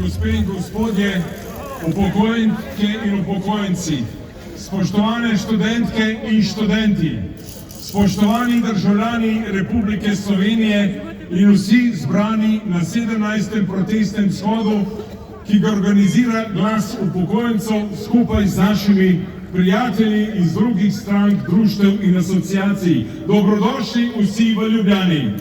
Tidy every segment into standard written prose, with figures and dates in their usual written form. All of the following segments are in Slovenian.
gospe in gospodje, upokojenke in upokojenci, spoštovane študentke in študenti, spoštovani državljani Republike Slovenije in vsi zbrani na 17. protestnem shodu, ki ga organizira Glas upokojencev skupaj z našimi prijatelji iz drugih strank, društev in asociacij. Dobrodošli vsi v Ljubljani.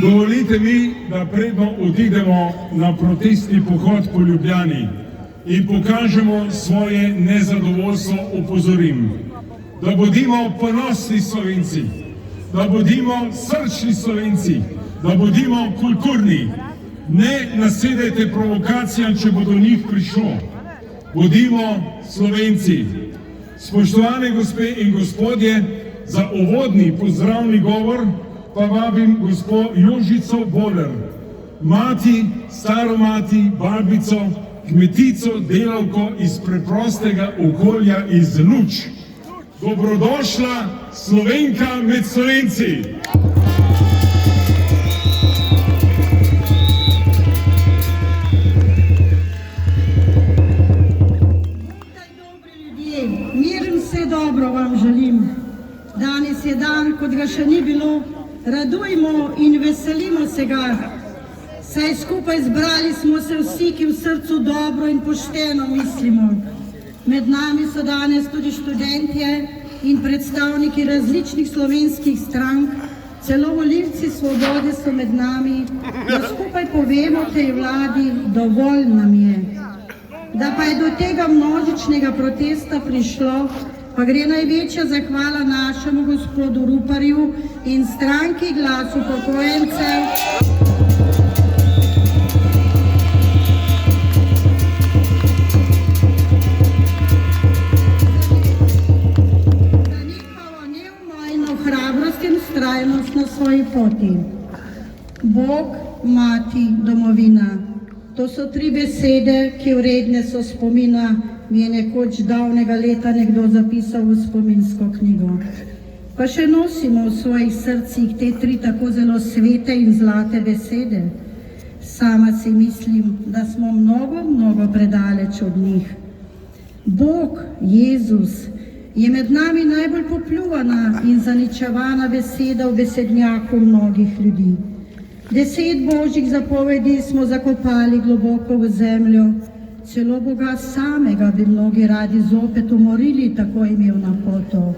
Dovolite mi, da predno odidemo na protestni pohod po Ljubljani in pokažemo svoje nezadovoljstvo, opozorim, da bodimo ponosni Slovenci, da bodimo srčni Slovenci, da bodimo kulturni. Ne nasedajte provokacijam, če bo do njih prišlo. Bodimo Slovenci. Spoštovane gospe in gospodje, za uvodni pozdravni govor pa vabim gospo Jožico Boler, mati, staro mati, babico, kmetico, delavko iz preprostega okolja iz Luč. Dobrodošla, Slovenka med Slovenci! Mir in vse dobro vam želim. Danes je dan, kot ga še ni bilo. Radujmo in veselimo se ga. Saj skupaj zbrali smo se vsi, ki v srcu dobro in pošteno mislimo. Med nami so danes tudi študentje in predstavniki različnih slovenskih strank, celo volivci Svobode so med nami, da skupaj povemo tej vladi, dovolj nam je. Da pa je do tega množičnega protesta prišlo, pa gre največja zahvala našemu gospodu Ruparju in stranki Glas upokojencev, za njihovo neumajno hrabrost in vztrajnost na svoji poti. Bog, mati, domovina. To so tri besede, ki vredne so spomina, mi je nekoč davnega leta nekdo zapisal v spominsko knjigo. Pa še nosimo v svojih srcih te tri tako zelo svete in zlate besede. Sama si mislim, da smo mnogo predaleč od njih. Bog, Jezus, je med nami najbolj popljuvana in zaničevana beseda v besednjaku mnogih ljudi. 10 božjih zapovedi smo zakopali globoko v zemljo, celo Boga samega bi mnogi radi zopet umorili, tako je imel napoto.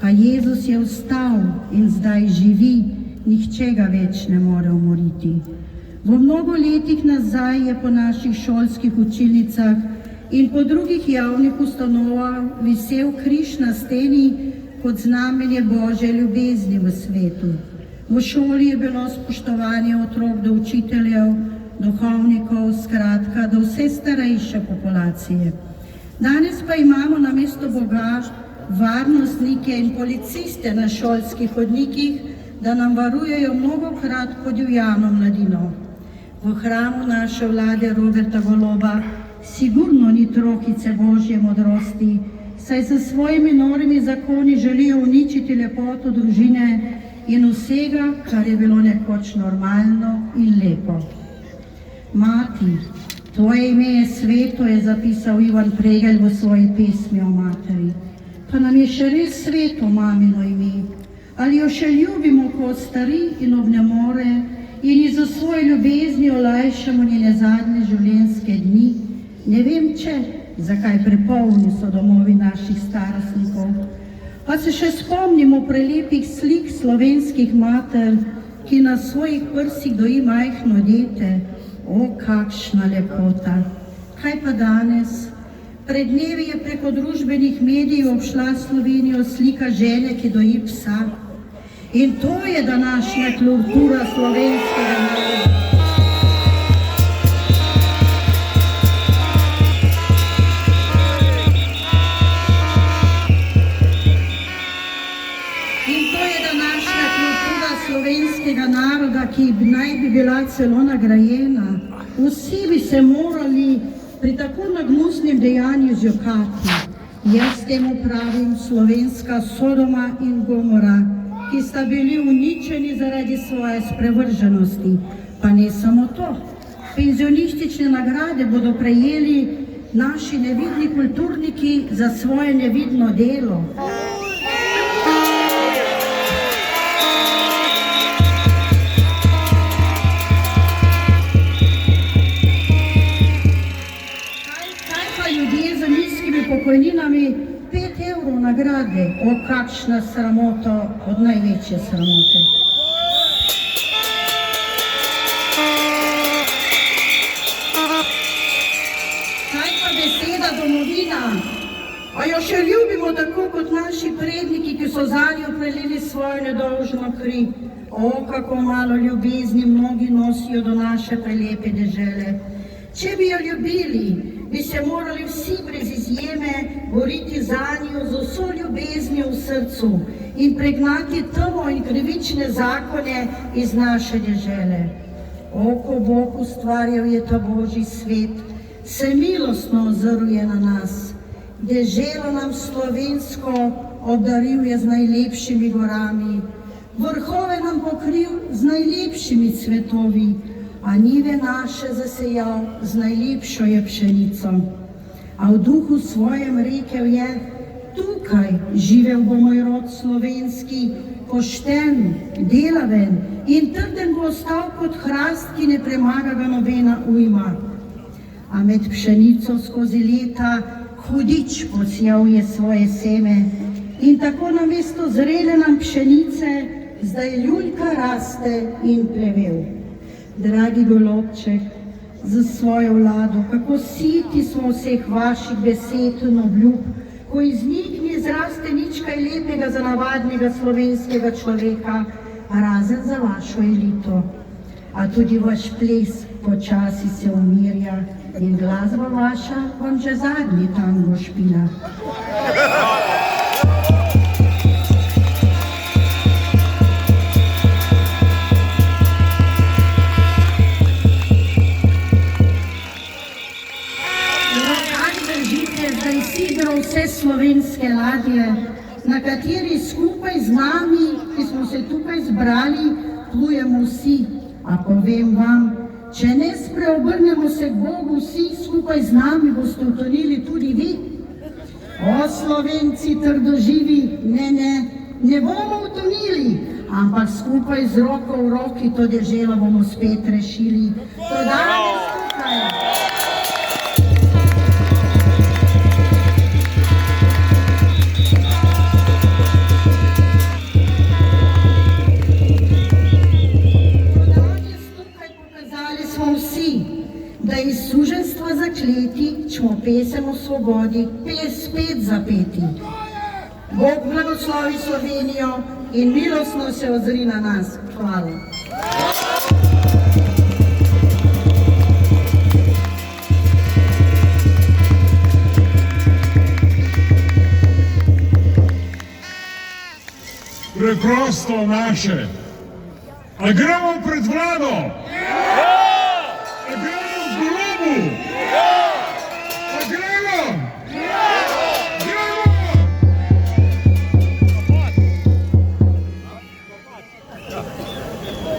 A Jezus je vstal in zdaj živi, nihče ga več ne more umoriti. V mnogo letih nazaj je po naših šolskih učilnicah in po drugih javnih ustanovah visel križ na steni kot znamenje Božje ljubezni v svetu. V šoli je bilo spoštovanje otrok do učiteljev, duhovnikov, skratka, do vse starejše populacije. Danes pa imamo namesto Boga varnostnike in policiste na šolskih hodnikih, da nam varujejo mnogokrat podivjano mladino. V hramu naše vlade Roberta Goloba sigurno ni trohice Božje modrosti, saj sa svojimi norimi zakoni želijo uničiti lepoto družine in vsega, kar je bilo nekoč normalno in lepo. Mati, tvoje ime je sveto, je zapisal Ivan Pregelj v svoji pesmi o materi. Pa nam je še res sveto mamino ime. Ali jo še ljubimo kot stari in obnemore in iz svoje ljubezni olajšamo njene zadnje življenjske dni? Ne vem, zakaj prepolni so domovi naših starostnikov. Pa se še spomnimo prelepih slik slovenskih mater, ki na svojih prsih doji majhno dete. O, kakšna lepota! Kaj pa danes? Pred dnevi je preko družbenih medijev obšla Slovenijo slika žene, ki doji psa. In to je današnja kultura slovenskega naroda. Slovenskega naroda, ki naj bi bila celo nagrajena. Vsi bi se morali pri tako nagnusnem dejanju zjokati. Jaz temu pravim slovenska Sodoma in Gomora, ki sta bili uničeni zaradi svoje sprevrženosti. Pa ne samo to. Penzionistične nagrade bodo prejeli naši nevidni kulturniki za svoje nevidno delo. Kaj pa ljudje z nizkimi pokojninami 5 evrov nagrade? O, kakšna sramota od največje sramote. Domovina, a jo še ljubimo tako kot naši predniki, ki so zanjo prelili svojo nedolžno kri. O, kako malo ljubezni mnogi nosijo do naše prelepe dežele. Če bi jo ljubili, bi se morali vsi brez izjeme boriti zanjo z vso ljubeznijo v srcu in pregnati temo in krivične zakone iz naše dežele. O, ko Bog ustvarjal je ta Božji svet, se milostno ozrl je na nas. Deželo nam slovensko obdaril je z najlepšimi gorami, vrhove nam pokril z najlepšimi cvetovi, a njive naše zasejal z najlepšo je pšenico. A v duhu svojem rekel je, tukaj živel bo moj rod slovenski, pošten, delaven in trden bo ostal kot hrast, ki ne premaga ga nobena ujma. A med pšenico skozi leta hudič posijal je svoje seme in tako namesto zrele nam pšenice zdaj ljuljka raste in plevel. Dragi golobček, za svojo vlado, kako siti smo vseh vaših besed in obljub, ko iz njih ne zraste nič kaj lepega za navadnega slovenskega človeka, razen za vašo elito. A tudi vaš ples počasi se umirja in glasba vaša vam že zadnji tango špila. Vse slovenske ladje, na kateri skupaj z nami, ki smo se tukaj zbrali, plujemo vsi. A povem vam, če ne spreobrnemo se k Bogu, vsi skupaj z nami boste utonili tudi vi. O, Slovenci trdoživi, ne bomo utonili, ampak skupaj z roko v roki to deželo bomo spet rešili. To danes tukaj. Da iz suženjstva zakleti, čmo pesem o svobodi, spet zapeti. Bog blagoslovi Slovenijo in milostno se ozri na nas. Hvala. Preprosto naše. A gremo pred vlado?